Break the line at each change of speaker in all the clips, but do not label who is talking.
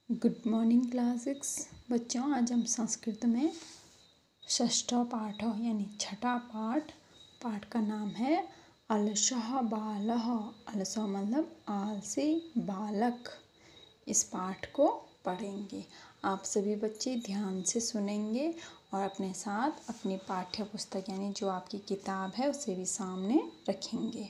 Good morning class 6 बच्चों। आज हम संस्कृत में षष्ठा पाठ यानी छठा पाठ का नाम है अलसः बालः। अलसः मतलब आलसी बालक। इस पाठ को पढ़ेंगे। आप सभी बच्चे ध्यान से सुनेंगे और अपने साथ अपनी पाठ्य पुस्तक यानी जो आपकी किताब है उसे भी सामने रखेंगे।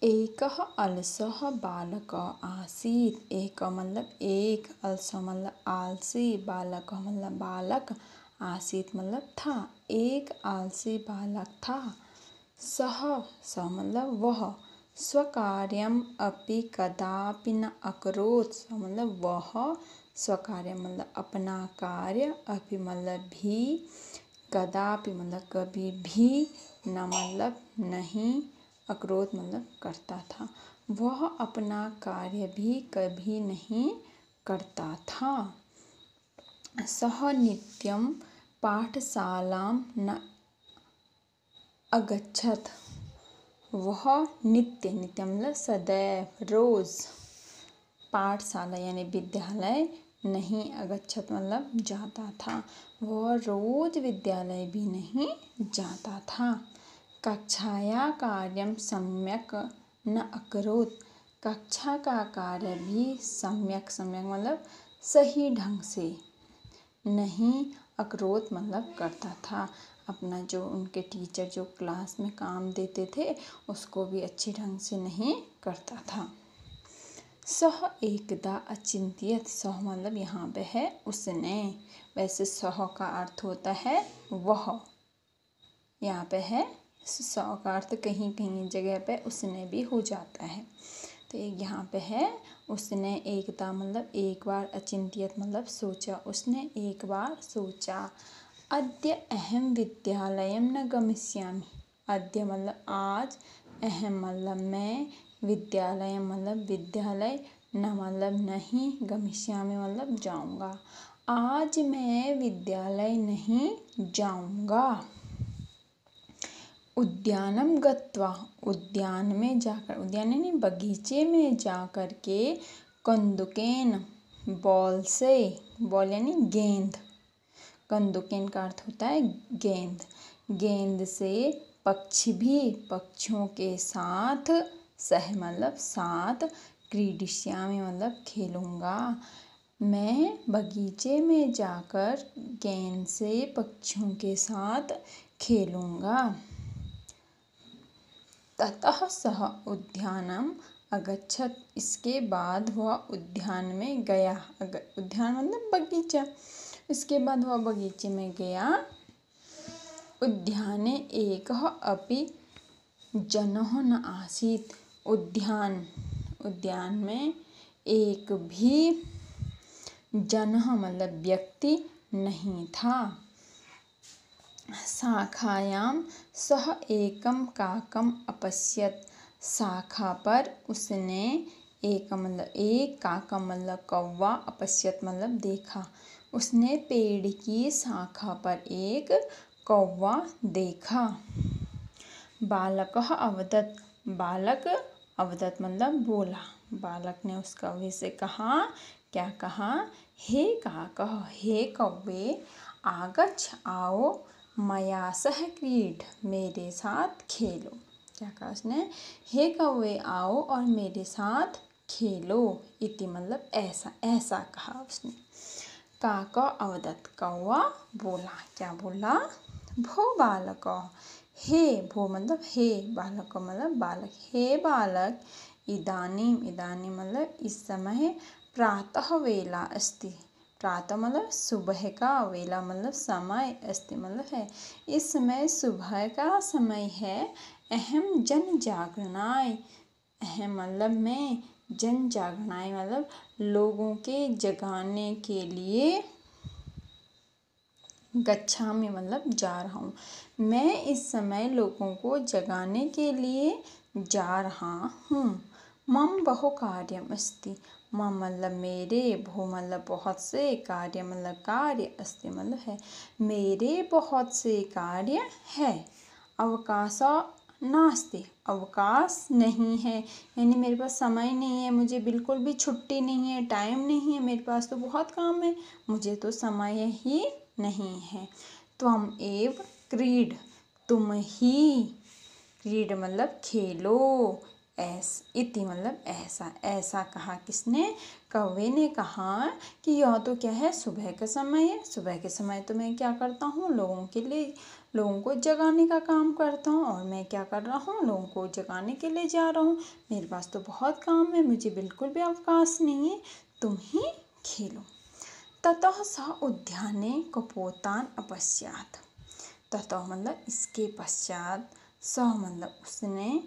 एकः अलसः बालक आसीत्। एक मतलब एक, अलसः मतलब आलसी, बालक मतलब बालक, आसीत् मतलब था। एक आलसी बालक था। सः मतलब वह, स्वकार्यम अपि कदापि न अकरोत्। मतलब वह स्वकार्य मतलब अपना कार्य, अपि मतलब भी, कदापि मतलब कभी भी, न मतलब नहीं, अकरोत मतलब करता था। वह अपना कार्य भी कभी नहीं करता था। सः नित्यं पाठशालां न अगच्छत्। वह नित्य मतलब सदैव रोज पाठशाला यानी विद्यालय नहीं अगच्छत मतलब जाता था। वह रोज विद्यालय भी नहीं जाता था। कक्षाया कार्यं सम्यक न अकरोत्। कक्षा का कार्य भी सम्यक मतलब सही ढंग से नहीं अकरोत मतलब करता था। अपना जो उनके टीचर जो क्लास में काम देते थे उसको भी अच्छे ढंग से नहीं करता था। सह एकदा अचिंत्यत। सह मतलब यहाँ पे है उसने। वैसे सह का अर्थ होता है वह। यहाँ पे है सह का अर्थ कहीं कहीं जगह पे उसने भी हो जाता है। तो यहाँ पे है उसने एकदा मतलब एक बार, अचिंत्यत मतलब सोचा। उसने एक बार सोचा। अद्य अहम विद्यालयं न गमिष्यामि। अद्य मतलब आज, अहम मतलब मैं, विद्यालय मतलब विद्यालय, न मतलब नहीं, गमिष्यामि मतलब जाऊंगा। आज मैं विद्यालय नहीं जाऊंगा। उद्यानम गत्वा। उद्यान में जाकर, उद्यान यानी बगीचे में जाकर के, कंदुकेन बॉल से, बॉल यानी गेंद, कंदुकेन का अर्थ होता है गेंद, गेंद से पक्षी भी, पक्षियों के साथ, सह मतलब साथ, क्रीडिष्यामि मतलब खेलूंगा। मैं बगीचे में जाकर गेंद से पक्षियों के साथ खेलूंगा। ततः सः उद्यानम अगच्छत्। इसके बाद वह उद्यान में गया। उद्यान मतलब बगीचा। इसके बाद वह बगीचे में गया। उद्याने एकः अपि जनः न आसीत्। उद्यान में एक भी जनः मतलब व्यक्ति नहीं था। शाखायां सः एकं काकम अपश्यत। शाखा पर उसने एक मतलब एक, काकम मतलब कौवा, अपश्यत मतलब देखा। उसने पेड़ की शाखा पर एक कौवा देखा। बालकः अवदत्। बालक अवदत् मतलब बोला। बालक ने उस कौवे से कहा, क्या कहा? हे काकः, हे कौवे, आगच्छ आओ, मया सह क्रीड, मेरे साथ खेलो। क्या कहा उसने? हे कौवे आओ और मेरे साथ खेलो। इति मतलब ऐसा, ऐसा कहा उसने। काक अवदत्। कौवा बोला। क्या बोला? भो बालक। हे, भो मतलब हे, बालक मतलब बालक। हे बालक, इदानीम, इदानीम मतलब इस समय, प्रातः वेला अस्ति। प्रातः मतलब सुबह का, वेला मतलब समय, अस्ति मतलब है, इस समय सुबह का समय है। अहम जन जागरणाय। अहम मतलब मैं, जन जागरणाय मतलब लोगों के जगाने के लिए, गच्छामि मतलब जा रहा हूँ। मैं इस समय लोगों को जगाने के लिए जा रहा हूँ। मम बहु कार्यम अस्ति। मम मतलब मेरे, भो मतलब बहुत से, कार्य मतलब कार्य, अस्ति मतलब है, मेरे बहुत से कार्य है। अवकाश नास्ति, अवकाश नहीं है, यानी मेरे पास समय नहीं है, मुझे बिल्कुल भी छुट्टी नहीं है, टाइम नहीं है, मेरे पास तो बहुत काम है, मुझे तो समय ही नहीं है। त्वम एव क्रीड, तुम ही, क्रीड मतलब खेलो, इति मतलब ऐसा, ऐसा कहा किसने, कौवे ने कहा कि यह तो क्या है, सुबह का समय है, सुबह के समय तो मैं क्या करता हूँ, लोगों को जगाने का काम करता हूँ, और मैं क्या कर रहा हूँ, लोगों को जगाने के लिए जा रहा हूँ, मेरे पास तो बहुत काम है, मुझे बिल्कुल भी अवकाश नहीं है, तुम ही खेलो। ततः स उद्याने कपोतान अपश्यात, ततः मतलब इसके पश्चात, स मतलब उसने,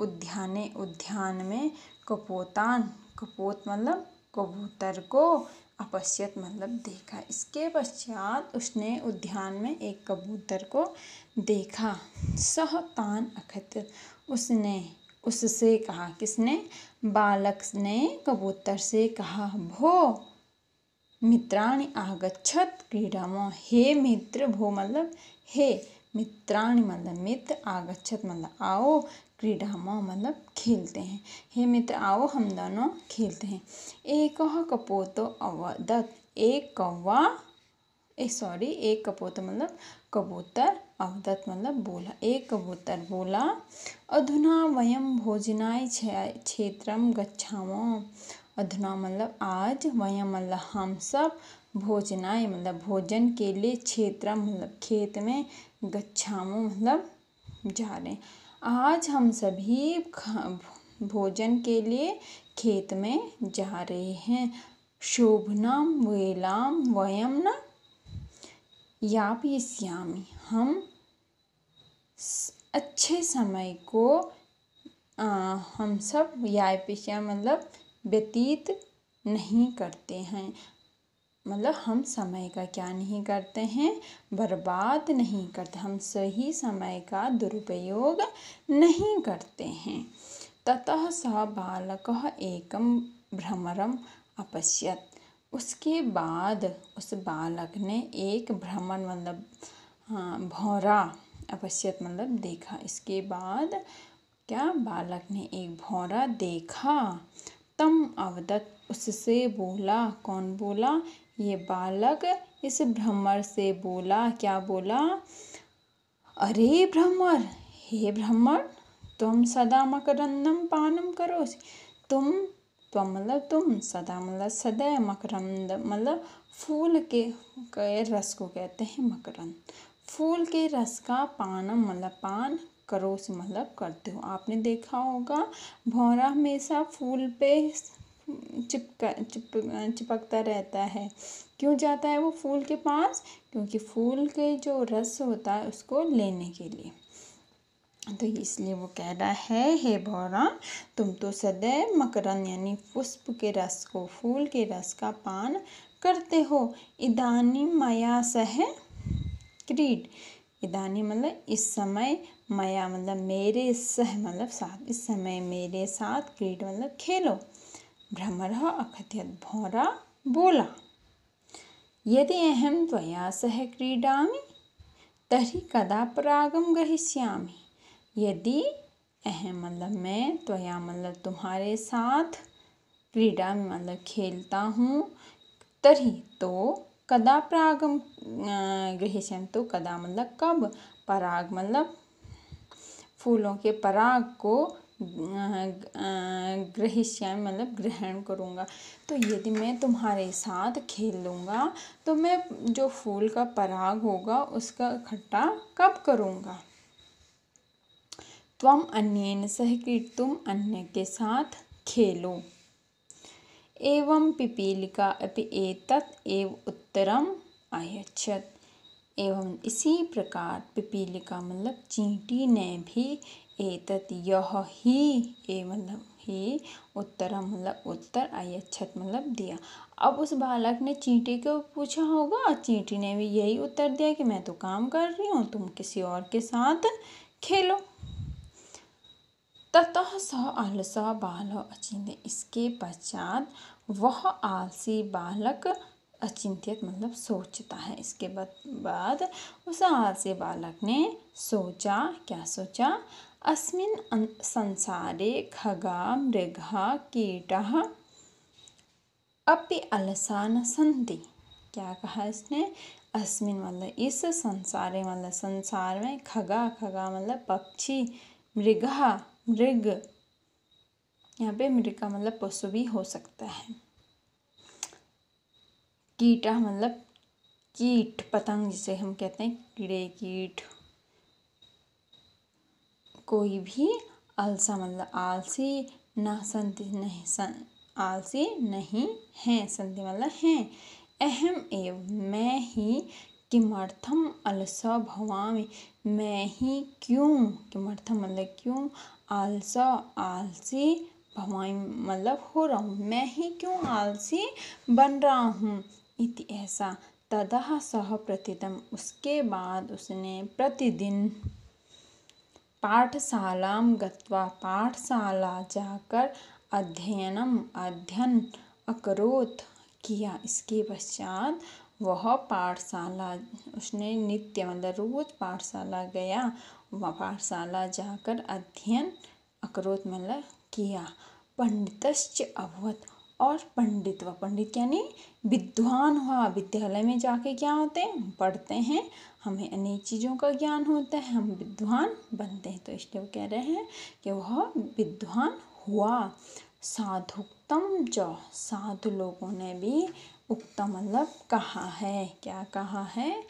उद्याने उद्यान में, कपोतान, कपोत मतलब कबूतर को, अपश्यत मतलब देखा, इसके पश्चात उसने उद्यान में एक कबूतर को देखा। सह तान अकथयत, उसने उससे कहा, किसने, बालक ने कबूतर से कहा, भो मित्राणि आगच्छत क्रीडामः, हे मित्र, भो मतलब हे, मित्राणि मतलब मित्र, आगच्छत मतलब आओ, क्रीडामः मतलब खेलते हैं, हे मित्र आओ हम दोनों खेलते हैं। एकः कपोतो अवदत्, एक कपोत मतलब कबूतर, अवदत् मतलब बोला, एक कबूतर बोला, अधुना वयं भोजनाय क्षेत्रं गच्छामः, अधुना मतलब आज, वयं मतलब हम सब, भोजनाय मतलब भोजन के लिए, क्षेत्र मतलब खेत में, गच्छामो मतलब जा रहे हैं, आज हम सभी भोजन के लिए खेत में जा रहे हैं। शोभनां वेलां वयं न यापयिष्यामि, हम अच्छे समय को हम सब यापयिष्यामि मतलब व्यतीत नहीं करते हैं, मतलब हम समय का क्या नहीं करते हैं, बर्बाद नहीं करते, हम सही समय का दुरुपयोग नहीं करते हैं। ततः सः बालकः एकं भ्रमरम् अपश्यत्, उसके बाद उस बालक ने एक भ्रमर मतलब भौरा, अपश्यत मतलब देखा, इसके बाद क्या, बालक ने एक भौरा देखा। तम अवदत्, उससे बोला, कौन बोला, ये बालक इस भ्रमर से बोला, क्या बोला, अरे भ्रमर, हे भ्रमर, तुम सदा मकरंदम पानम करोसि, तुम मतलब तुम, सदा मतलब सदैव, मकरंद मतलब फूल के रस को कहते हैं मकरंद, फूल के रस का पानम मतलब पान, करोसि मतलब करते हो। आपने देखा होगा भौरा हमेशा फूल पे चिपकता रहता है, क्यों जाता है वो फूल के पास, क्योंकि फूल के जो रस होता है उसको लेने के लिए, तो इसलिए वो कह रहा है, हे भौरा, तुम तो सदैव मकरंद यानी पुष्प के रस को, फूल के रस का पान करते हो। इदानीं मया सह क्रीड, इदानीं मतलब इस समय, मया मतलब मेरे, सह मतलब साथ, इस समय मेरे साथ, क्रीड मतलब खेलो। भ्रमरः अकथयत्, भौरा बोला, यदि अहं त्वया सह क्रीडामि तर्हि कदा परागं ग्रहीष्यामि, यदि अहम मतलब मैं, त्वया मतलब तुम्हारे साथ, क्रीडा मतलब खेलता हूँ, तर्हि तो, कदा परागम ग्रहीष्यामि तो कदा मतलब कब, पराग मतलब फूलों के पराग को, ग्रहीष्यामि मतलब ग्रहण करूँगा, तो यदि मैं तुम्हारे साथ खेल लूँगा तो मैं जो फूल का पराग होगा उसका इकट्ठा कब करूँगा। त्वम अन्येन सह क्रीड, तुम अन्य के साथ खेलो। एवं पिपीलिका अपि एतत् एव उत्तरम अयच्छत्, एवं इसी प्रकार पिपीलिका मतलब चींटी ने भी, एतत् यह ही, ए मतलब ही, उत्तरम मतलब उत्तर, अयच्छत् मतलब दिया। अब उस बालक ने चींटी को पूछा होगा, चींटी ने भी यही उत्तर दिया कि मैं तो काम कर रही हूँ, तुम किसी और के साथ खेलो। ततः सः आलसः बालः अचिन्त्य, इसके पश्चात वह आलसी बालक अचिंत्यत मतलब सोचता है। इसके बाद उस आलसी बालक ने सोचा, क्या सोचा? अस्मिन् संसारे खगा मृगा कीटः अपि अलसा न सन्ति। क्या कहा इसने? अस्मिन मतलब इस संसारे मतलब संसार में, खगा खगा मतलब पक्षी, मृगा मृग, यहाँ पे मृग का मतलब पशु भी हो सकता है। कीटा मतलब कीट पतंग, जिसे हम कहते हैं कीड़े कीट। कोई भी अलसा मतलब आलसी, ना संति नहीं आलसी नहीं है, संति मतलब हैं। अहम एव मैं ही किमर्थम अलसा भवामि, मैं ही क्यों, किमर्थम मतलब क्यों, आलसा आलसी, भवामि मतलब हो रहा हूँ, मैं ही क्यों आलसी बन रहा हूँ। इति ऐसा। ततः सह प्रतिदिनं उसके बाद उसने प्रतिदिन पाठशालां गत्वा पाठशाला जाकर अध्ययन अकरोत् किया। इसके पश्चात वह पाठशाला, उसने नित्य मतलब रोज पाठशाला गया, वह पाठशाला जाकर अध्ययन अकरोत् मतलब किया। पंडितश्च अभवत् और पंडित, व पंडित यानी विद्वान हुआ। विद्यालय में जाके क्या होते हैं? पढ़ते हैं, हमें अनेक चीज़ों का ज्ञान होता है, हम विद्वान बनते हैं। तो इसलिए वो कह रहे हैं कि वह विद्वान हुआ। साधुक्तम च, साधु लोगों ने भी उक्तम मतलब कहा है। क्या कहा है?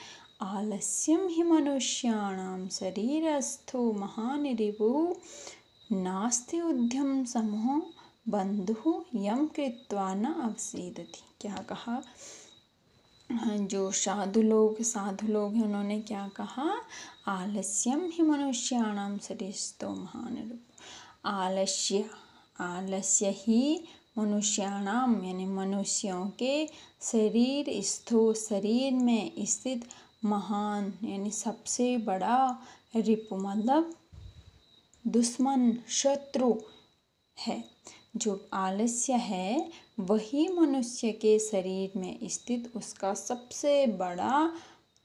आलस्यम ही मनुष्याणाम शरीरस्थो महान रिपुः नास्ति उद्यम समूह बंधु यम कृत्वा न अवसीदति। क्या कहा? जो साधु लोग हैं, उन्होंने क्या कहा? आलस्यम ही मनुष्याणाम शरीरस्थो महान रिपुः। आलस्य ही मनुष्याणाम यानी मनुष्यों के शरीर में स्थित महान यानी सबसे बड़ा, रिपु मतलब दुश्मन शत्रु है। जो आलस्य है वही मनुष्य के शरीर में स्थित उसका सबसे बड़ा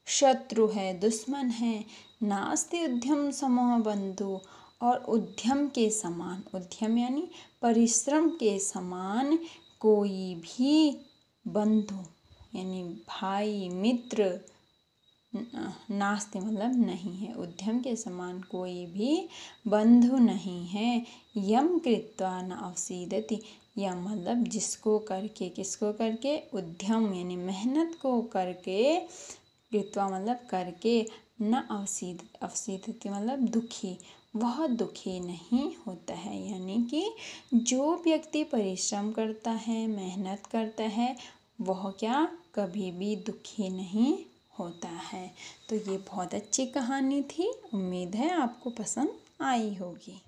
शत्रु है, दुश्मन है। नास्ति उद्यम समूह बंधु, और उद्यम के समान, उद्यम यानी परिश्रम के समान कोई भी बंधु यानी भाई मित्र, नास्ति मतलब नहीं है, उद्यम के समान कोई भी बंधु नहीं है। यम कृत्वा न अवसीदति, यम मतलब जिसको करके, किसको करके? उद्यम यानी मेहनत को करके, कृत्वा मतलब करके, न अवसीदति मतलब दुखी, वह दुखी नहीं होता है। यानी कि जो व्यक्ति परिश्रम करता है, मेहनत करता है, वह क्या कभी भी दुखी नहीं होता है। तो ये बहुत अच्छी कहानी थी। उम्मीद है आपको पसंद आई होगी।